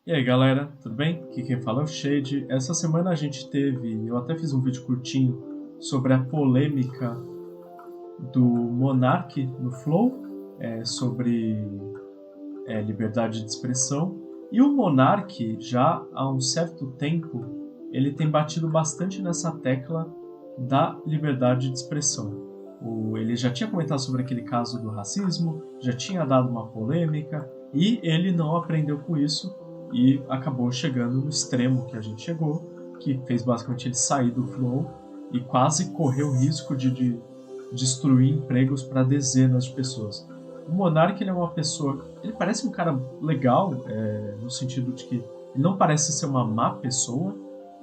E aí galera, tudo bem? Aqui quem fala é o Shade. Essa semana a gente teve, eu até fiz um vídeo curtinho sobre a polêmica do Monark no Flow, sobre liberdade de expressão. E o Monark, já há um certo tempo, ele tem batido bastante nessa tecla da liberdade de expressão. Ele já tinha comentado sobre aquele caso do racismo, já tinha dado uma polêmica, e ele não aprendeu com isso e acabou chegando no extremo que a gente chegou, que fez basicamente ele sair do Flow e quase correr o risco de destruir empregos para dezenas de pessoas. O Monark, ele é uma pessoa, ele parece um cara legal, no sentido de que ele não parece ser uma má pessoa.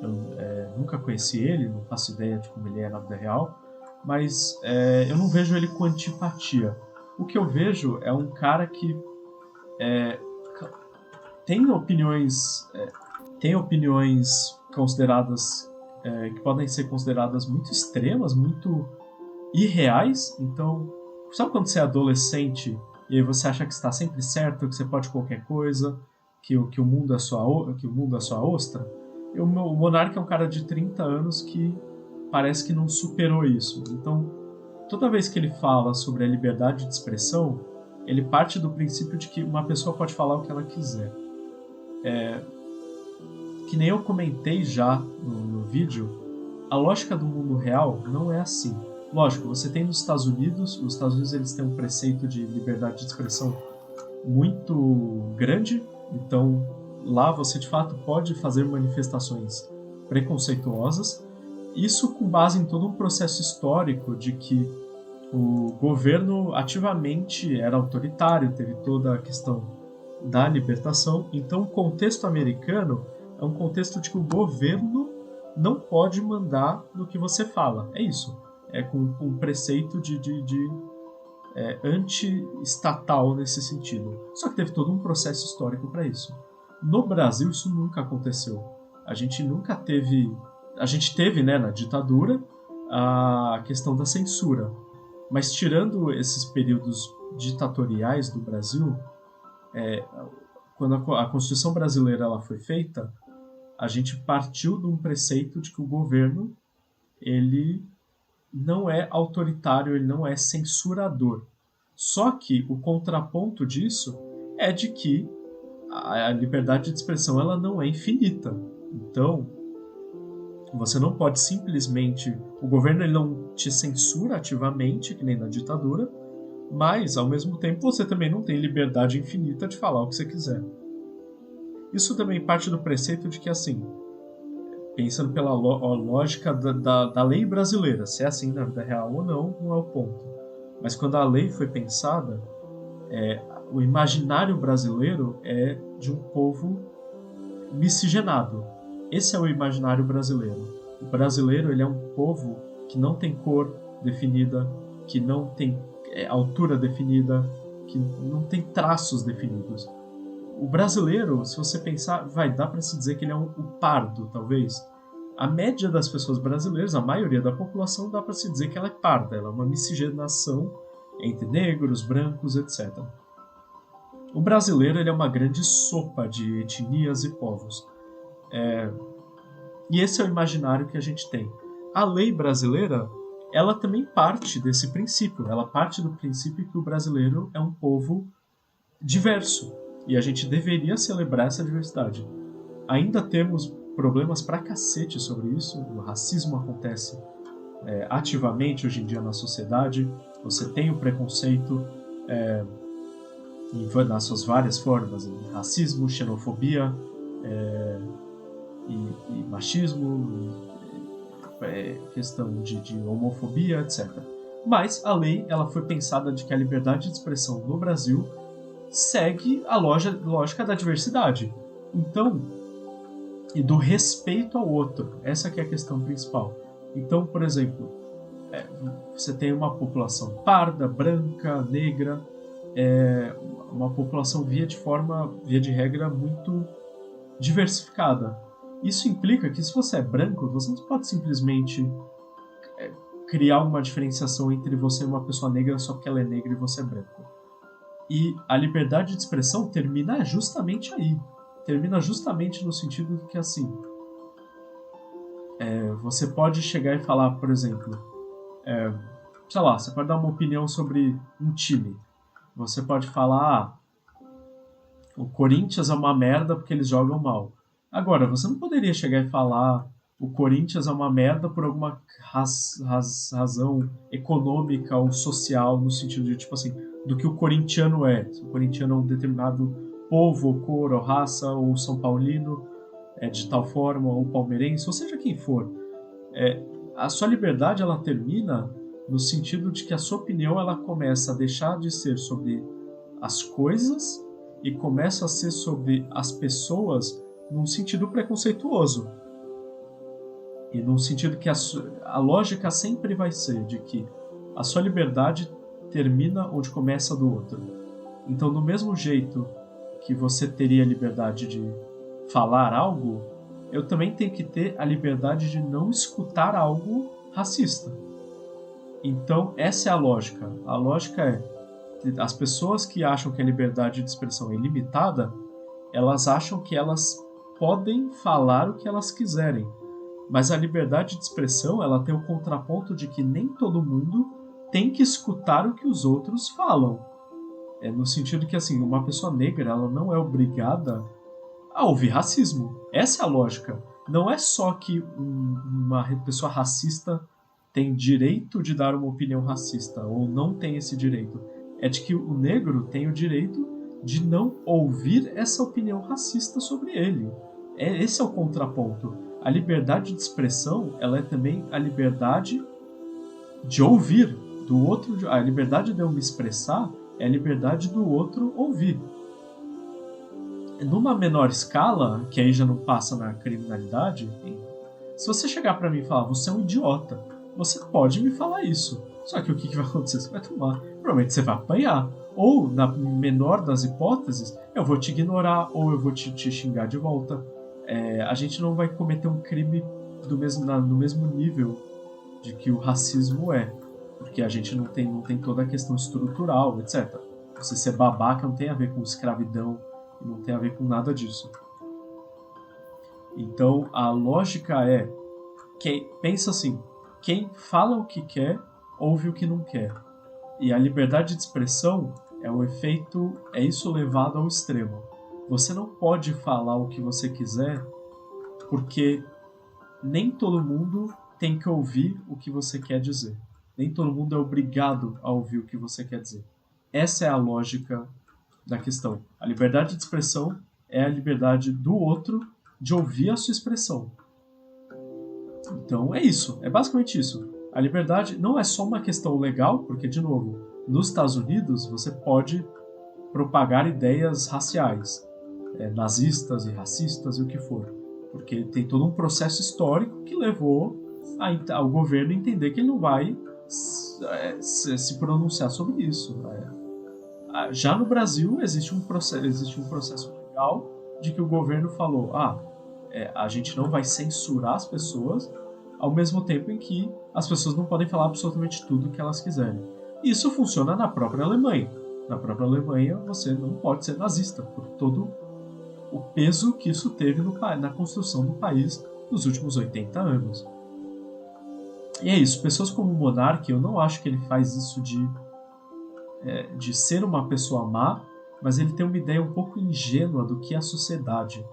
Eu nunca conheci ele, não faço ideia de como ele é na vida real, mas eu não vejo ele com antipatia. O que eu vejo é um cara que tem opiniões, tem opiniões consideradas, que podem ser consideradas muito extremas, muito irreais. Então, sabe quando você é adolescente e aí você acha que está sempre certo, que você pode qualquer coisa, que o mundo é sua ostra? O Monark é um cara de 30 anos que parece que não superou isso. Então, toda vez que ele fala sobre a liberdade de expressão, ele parte do princípio de que uma pessoa pode falar o que ela quiser. Que nem eu comentei já no vídeo, a lógica do mundo real não é assim. Lógico, você tem nos Estados Unidos, os Estados Unidos eles têm um preceito de liberdade de expressão muito grande, então lá você de fato pode fazer manifestações preconceituosas, isso com base em todo um processo histórico de que o governo ativamente era autoritário, teve toda a questão da libertação. Então o contexto americano é um contexto de que o governo não pode mandar no que você fala. É isso. É com um preceito de anti-estatal nesse sentido. Só que teve todo um processo histórico para isso. No Brasil isso nunca aconteceu. A gente nunca teve... A gente teve, né, na ditadura, a questão da censura. Mas tirando esses períodos ditatoriais do Brasil, quando a Constituição brasileira ela foi feita, a gente partiu de um preceito de que o governo ele não é autoritário, ele não é censurador. Só que o contraponto disso é de que a liberdade de expressão ela não é infinita. Então, você não pode simplesmente... O governo ele não te censura ativamente, que nem na ditadura, mas, ao mesmo tempo, você também não tem liberdade infinita de falar o que você quiser. Isso também parte do preceito de que, assim, pensando pela lógica da lei brasileira, se é assim na vida real ou não, não é o ponto. Mas quando a lei foi pensada, o imaginário brasileiro é de um povo miscigenado. Esse é o imaginário brasileiro. O brasileiro ele é um povo que não tem cor definida, que não tem altura definida, que não tem traços definidos. O brasileiro, se você pensar, dá para se dizer que ele é o pardo, talvez. A média das pessoas brasileiras, a maioria da população, dá para se dizer que ela é parda, ela é uma miscigenação entre negros, brancos, etc. O brasileiro ele é uma grande sopa de etnias e povos. E esse é o imaginário que a gente tem. A lei brasileira, ela também parte desse princípio. Ela parte do princípio que o brasileiro é um povo diverso. E a gente deveria celebrar essa diversidade. Ainda temos problemas pra cacete sobre isso. O racismo acontece ativamente hoje em dia na sociedade. Você tem o preconceito nas suas várias formas. Racismo, xenofobia e machismo, questão de homofobia, etc. Mas a lei ela foi pensada de que a liberdade de expressão no Brasil segue a lógica da diversidade. Então, e do respeito ao outro. Essa que é a questão principal. Então, por exemplo, você tem uma população parda, branca, negra, uma população via de regra, muito diversificada. Isso implica que se você é branco, você não pode simplesmente criar uma diferenciação entre você e uma pessoa negra só porque ela é negra e você é branco. E a liberdade de expressão termina justamente aí. termina justamente no sentido de que, assim, você pode chegar e falar, por exemplo, sei lá, você pode dar uma opinião sobre um time. Você pode falar, o Corinthians é uma merda porque eles jogam mal. Agora, você não poderia chegar e falar o Corinthians é uma merda por alguma razão econômica ou social, no sentido de, tipo assim, do que o corintiano é. Se o corintiano é um determinado povo, ou cor, ou raça, ou São Paulino, de tal forma, ou palmeirense, ou seja quem for. A sua liberdade, ela termina no sentido de que a sua opinião, ela começa a deixar de ser sobre as coisas e começa a ser sobre as pessoas num sentido preconceituoso. E num sentido que a lógica sempre vai ser de que a sua liberdade termina onde começa a do outro. Então, do mesmo jeito que você teria a liberdade de falar algo, eu também tenho que ter a liberdade de não escutar algo racista. Então, essa é a lógica. A lógica é, as pessoas que acham que a liberdade de expressão é ilimitada, elas acham que elas podem falar o que elas quiserem. Mas a liberdade de expressão, ela tem o contraponto de que nem todo mundo tem que escutar o que os outros falam. No sentido que, assim, uma pessoa negra, ela não é obrigada a ouvir racismo. Essa é a lógica. Não é só que uma pessoa racista tem direito de dar uma opinião racista, ou não tem esse direito. É de que o negro tem o direito de não ouvir essa opinião racista sobre ele. Esse é o contraponto. A liberdade de expressão, ela é também a liberdade de ouvir do outro. A liberdade de eu me expressar é a liberdade do outro ouvir. Numa menor escala, que aí já não passa na criminalidade, se você chegar para mim e falar, você é um idiota, você pode me falar isso. Só que o que vai acontecer? Você vai tomar. Provavelmente você vai apanhar. Ou, na menor das hipóteses, eu vou te ignorar, ou eu vou te xingar de volta. A gente não vai cometer um crime no mesmo nível de que o racismo é. Porque a gente não tem toda a questão estrutural, etc. Você ser babaca não tem a ver com escravidão, não tem a ver com nada disso. Então, a lógica é, pensa assim, quem fala o que quer, ouve o que não quer. E a liberdade de expressão é isso levado ao extremo. Você não pode falar o que você quiser, porque nem todo mundo tem que ouvir o que você quer dizer. Nem todo mundo é obrigado a ouvir o que você quer dizer. Essa é a lógica da questão. A liberdade de expressão é a liberdade do outro de ouvir a sua expressão. Então é isso, é basicamente isso. A liberdade não é só uma questão legal, porque, de novo, nos Estados Unidos você pode propagar ideias raciais, nazistas e racistas e o que for, porque tem todo um processo histórico que levou ao governo entender que ele não vai se pronunciar sobre isso. Já no Brasil existe um processo legal de que o governo falou, a gente não vai censurar as pessoas, ao mesmo tempo em que as pessoas não podem falar absolutamente tudo o que elas quiserem. Isso funciona na própria Alemanha. Na própria Alemanha você não pode ser nazista por todo o peso que isso teve na construção do país nos últimos 80 anos. E é isso, pessoas como o Monark, eu não acho que ele faz isso de ser uma pessoa má, mas ele tem uma ideia um pouco ingênua do que é a sociedade.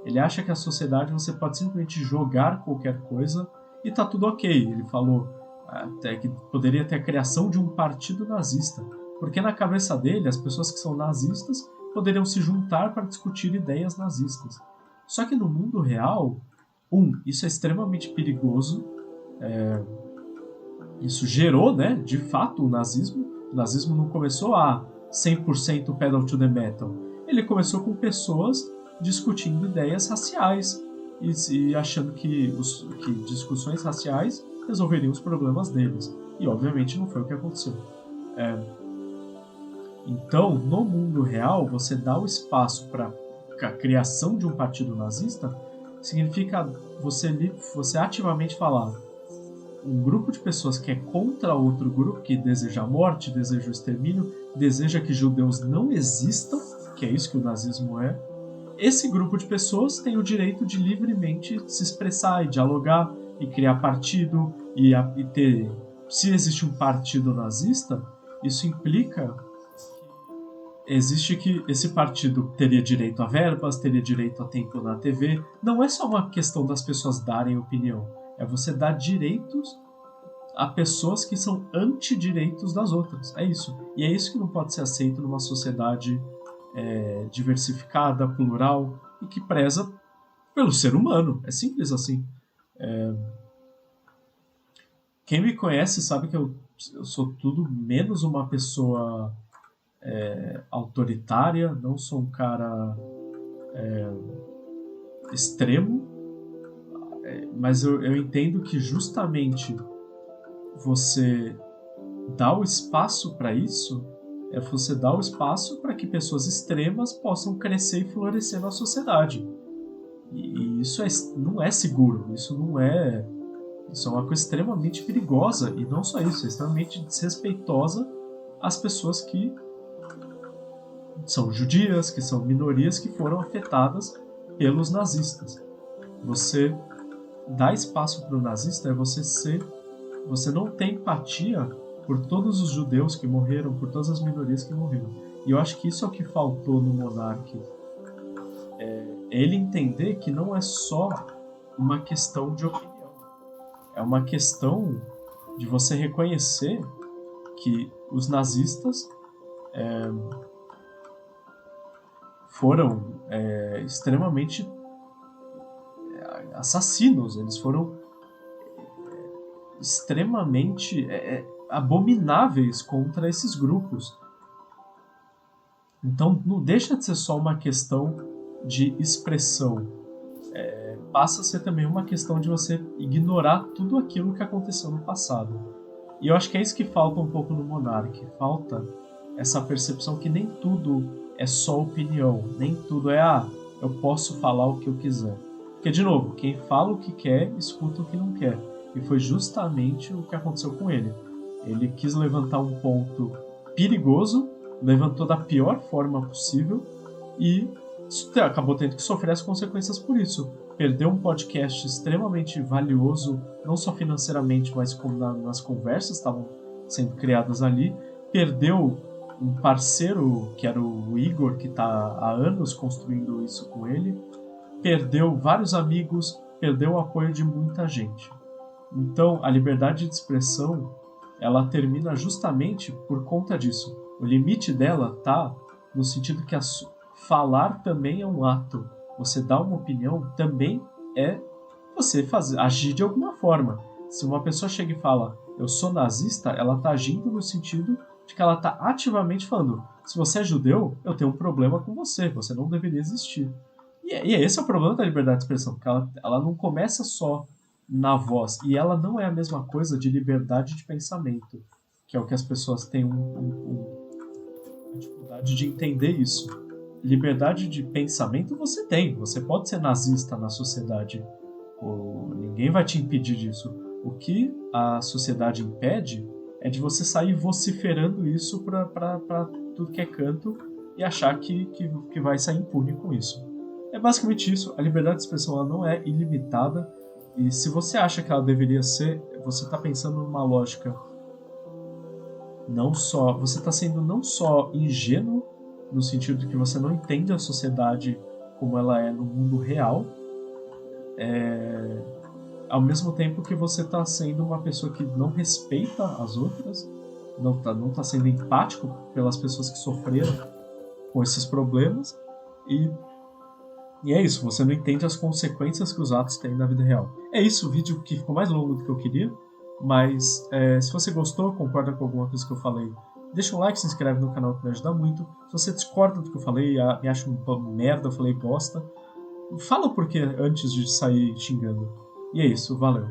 Ele acha que a sociedade você pode simplesmente jogar qualquer coisa e tá tudo ok. Ele falou até que poderia ter a criação de um partido nazista, porque na cabeça dele as pessoas que são nazistas poderiam se juntar para discutir ideias nazistas. Só que no mundo real, isso é extremamente perigoso. Isso gerou, de fato, o nazismo. O nazismo não começou a 100% pedal to the metal. Ele começou com pessoas discutindo ideias raciais e achando que discussões raciais resolveriam os problemas deles. E, obviamente, não foi o que aconteceu. Então, no mundo real, você dá o espaço para a criação de um partido nazista significa você ativamente falar um grupo de pessoas que é contra outro grupo, que deseja a morte, deseja o extermínio, deseja que judeus não existam, que é isso que o nazismo é, esse grupo de pessoas tem o direito de livremente se expressar e dialogar e criar partido e ter... Se existe um partido nazista, isso implica que esse partido teria direito a verbas, teria direito a tempo na TV. Não é só uma questão das pessoas darem opinião, é você dar direitos a pessoas que são antidireitos das outras. É isso. E é isso que não pode ser aceito numa sociedade diversificada, plural e que preza pelo ser humano. É simples assim. Quem me conhece sabe que eu sou tudo menos uma pessoa autoritária, não sou um cara extremo, mas eu entendo que justamente você dá o espaço para isso, você dá o espaço para que pessoas extremas possam crescer e florescer na sociedade. E isso não é seguro, isso é uma coisa extremamente perigosa, e não só isso, é extremamente desrespeitosa às pessoas que são judias, que são minorias que foram afetadas pelos nazistas. Você dar espaço para o nazista é você não tem empatia por todos os judeus que morreram, por todas as minorias que morreram. E eu acho que isso é o que faltou no Monark. Ele entender que não é só uma questão de opinião. É uma questão de você reconhecer que os nazistas foram extremamente assassinos. Eles foram extremamente abomináveis contra esses grupos. Então não deixa de ser só uma questão de expressão, passa a ser também uma questão de você ignorar tudo aquilo que aconteceu no passado. E eu acho que é isso que falta um pouco no Monark. Falta essa percepção que nem tudo é só opinião, nem tudo eu posso falar o que eu quiser. Porque, de novo, quem fala o que quer, escuta o que não quer. E foi justamente o que aconteceu com ele. Ele quis levantar um ponto perigoso, levantou da pior forma possível e acabou tendo que sofrer as consequências por isso. Perdeu um podcast extremamente valioso, não só financeiramente, mas como nas conversas que estavam sendo criadas ali. Perdeu um parceiro, que era o Igor, que está há anos construindo isso com ele. Perdeu vários amigos, perdeu o apoio de muita gente. Então, a liberdade de expressão, ela termina justamente por conta disso. O limite dela tá no sentido que falar também é um ato. Você dar uma opinião também é você agir de alguma forma. Se uma pessoa chega e fala, eu sou nazista, ela tá agindo no sentido de que ela tá ativamente falando, se você é judeu, eu tenho um problema com você não deveria existir. E esse é o problema da liberdade de expressão, porque ela não começa só na voz, e ela não é a mesma coisa de liberdade de pensamento, que é o que as pessoas têm uma dificuldade de entender isso. Liberdade de pensamento você tem, você pode ser nazista na sociedade, ninguém vai te impedir disso. O que a sociedade impede é de você sair vociferando isso para tudo que é canto e achar que vai sair impune com isso. É basicamente isso. A liberdade de expressão ela não é ilimitada, e se você acha que ela deveria ser, você está pensando numa lógica você está sendo não só ingênuo, no sentido de que você não entende a sociedade como ela é no mundo real, ao mesmo tempo que você está sendo uma pessoa que não respeita as outras, não tá sendo empático pelas pessoas que sofreram com esses problemas, e é isso, você não entende as consequências que os atos têm na vida real. É isso, o vídeo que ficou mais longo do que eu queria, mas se você gostou, concorda com alguma coisa que eu falei, deixa um like, se inscreve no canal que me ajuda muito. Se você discorda do que eu falei, me acha uma merda, eu falei bosta, fala o porquê antes de sair xingando. E é isso, valeu.